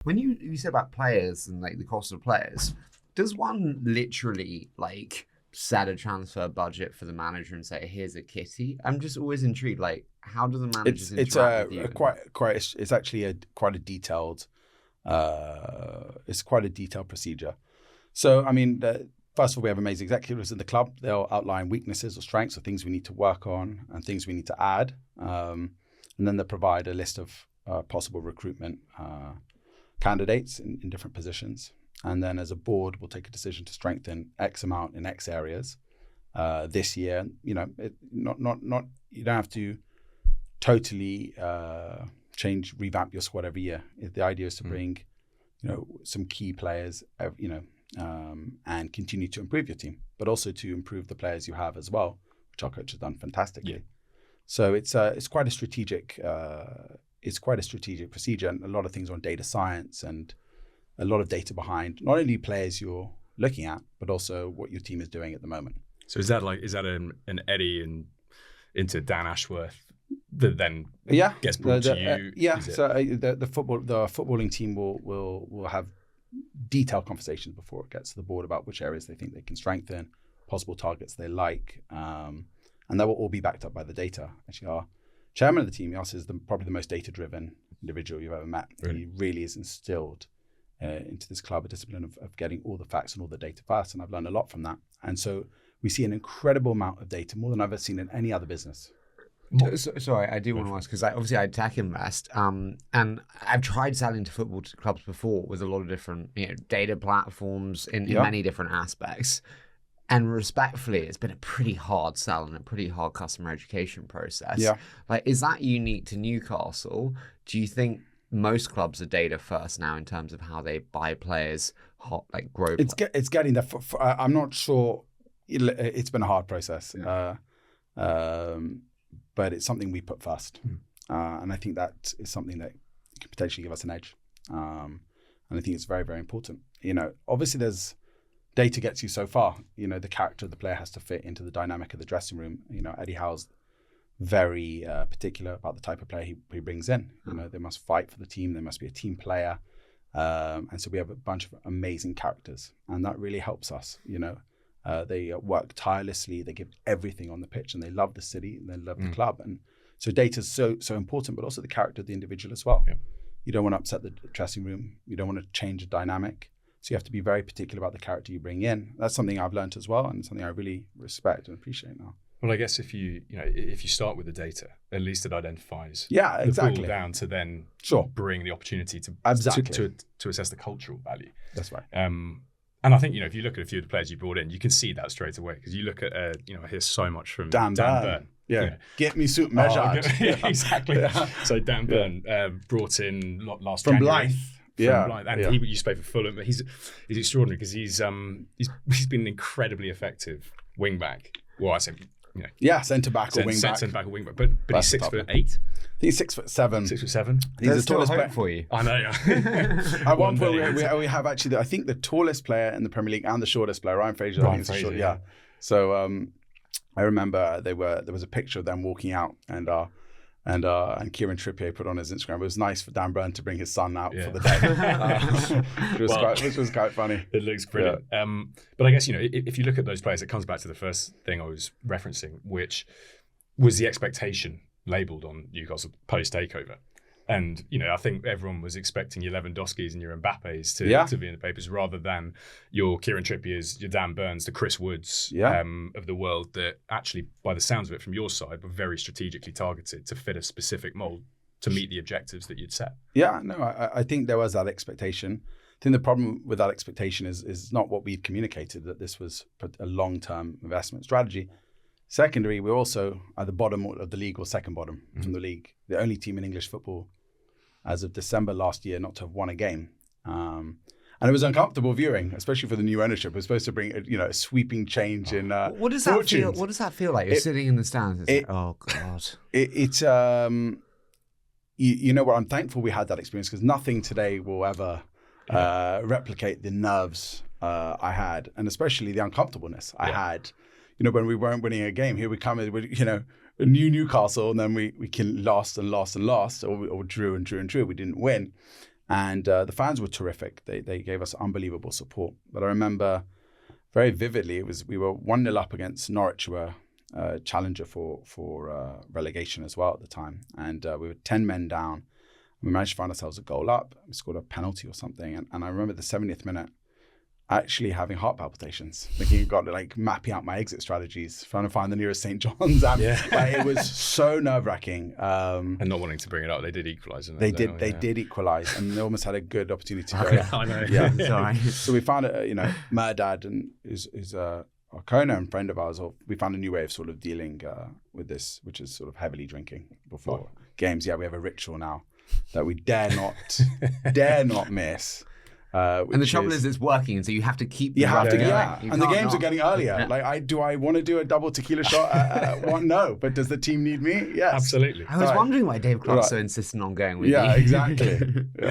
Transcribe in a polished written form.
When you said about players and like the cost of players, does one literally like set a transfer budget for the manager and say, "Here's a kitty"? I'm just always intrigued. Like, how do the managers interact with you? It's actually quite a detailed procedure. So I mean, first of all, we have amazing executives in the club. They'll outline weaknesses or strengths or things we need to work on and things we need to add, and then they'll provide a list of possible recruitment candidates in different positions. And then as a board, we'll take a decision to strengthen X amount in X areas this year. You know, not you don't have to totally revamp your squad every year. The idea is to bring, some key players, and continue to improve your team, but also to improve the players you have as well, which our coach has done fantastically. Yeah. So it's quite a strategic procedure, and a lot of things on data science and a lot of data behind not only players you're looking at, but also what your team is doing at the moment. So is that an Eddie into Dan Ashworth that then gets brought to you? The footballing team will have detailed conversations before it gets to the board about which areas they think they can strengthen, possible targets they like, and that will all be backed up by the data. Actually, our chairman of the team, Yas, is probably the most data-driven individual you've ever met. Really? He really is instilled into this club a discipline of getting all the facts and all the data first, and I've learned a lot from that. And so we see an incredible amount of data, more than I've ever seen in any other business. Sorry, I do want to ask, because obviously I tech invest, and I've tried selling to football clubs before with a lot of different data platforms in many different aspects. And respectfully, it's been a pretty hard sell and a pretty hard customer education process. Yeah. Like, is that unique to Newcastle? Do you think most clubs are data first now in terms of how they buy players, grow? It's getting there. I'm not sure. It's been a hard process. Yeah. But it's something we put first. And I think that is something that could potentially give us an edge. And I think it's very, very important. Obviously there's data gets you so far. The character of the player has to fit into the dynamic of the dressing room. Eddie Howe's very particular about the type of player he brings in. They must fight for the team. They must be a team player. And so we have a bunch of amazing characters. And that really helps us, They work tirelessly. They give everything on the pitch, and they love the city and they love the club. And so data is so important, but also the character of the individual as well. Yeah. You don't want to upset the dressing room. You don't want to change the dynamic. So you have to be very particular about the character you bring in. That's something I've learned as well, and something I really respect and appreciate now. Well, I guess if you start with the data, at least it identifies the pool down to then bring the opportunity to assess the cultural value. That's right. And I think, if you look at a few of the players you brought in, you can see that straight away, because you look at, I hear so much from Dan Burn. Yeah. Get me suit measured. Exactly. Yeah. So Dan Burn brought in last from January. Blythe. And he used to play for Fulham. But he's extraordinary, because he's been an incredibly effective wing back. Well, I say, centre back or wing back. Centre back or wing back. But he's 6'8". I think he's 6'7". 6'7". He's the tallest player for you. I know. At one point, we have actually, I think, the tallest player in the Premier League and the shortest player, Ryan Fraser. Yeah. So I remember there was a picture of them walking out, and Kieran Trippier put on his Instagram. It was nice for Dan Burn to bring his son out for the day, which was quite funny. It looks brilliant. Yeah. But I guess, if you look at those players, it comes back to the first thing I was referencing, which was the expectation labelled on Newcastle post-takeover. And, I think everyone was expecting your Lewandowskis and your Mbappes to be in the papers, rather than your Kieran Trippiers, your Dan Burns, the Chris Woods of the world, that actually, by the sounds of it from your side, were very strategically targeted to fit a specific mould to meet the objectives that you'd set. Yeah, no, I think there was that expectation. I think the problem with that expectation is not what we'd communicated, that this was a long-term investment strategy. Secondary, we're also at the bottom of the league, or second bottom from the league. The only team in English football as of December last year not to have won a game. And it was uncomfortable viewing, especially for the new ownership. It was supposed to bring a sweeping change in what does that feel? What does that feel like? You're sitting in the stands. Oh God! It's what, I'm thankful we had that experience, because nothing today will ever replicate the nerves I had, and especially the uncomfortableness I had. When we weren't winning a game, here we come with a new Newcastle, and then we can lost, or drew. We didn't win. And the fans were terrific. They gave us unbelievable support. But I remember very vividly, we were 1-0 up against Norwich, who were challenger for relegation as well at the time. And we were 10 men down. We managed to find ourselves a goal up. We scored a penalty or something. And I remember the 70th minute, actually having heart palpitations, thinking got like mapping out my exit strategies, trying to find the nearest St. John's. And it was so nerve-wracking. And not wanting to bring it up, they did equalise. They did equalise, and they almost had a good opportunity to go. I know. Yeah, Sorry. So we found Murdad and is our co-owner and friend of ours. We found a new way of sort of dealing with this, which is sort of heavily drinking before games. Yeah, we have a ritual now that we dare not miss. And the trouble is, it's working, and so you have to keep. You have to, going. And the games are getting earlier. Yeah. Like, do I want to do a double tequila shot at one? No, but does the team need me? Yes, absolutely. I was wondering why Dave Clark's so insistent on going with you. Yeah, exactly.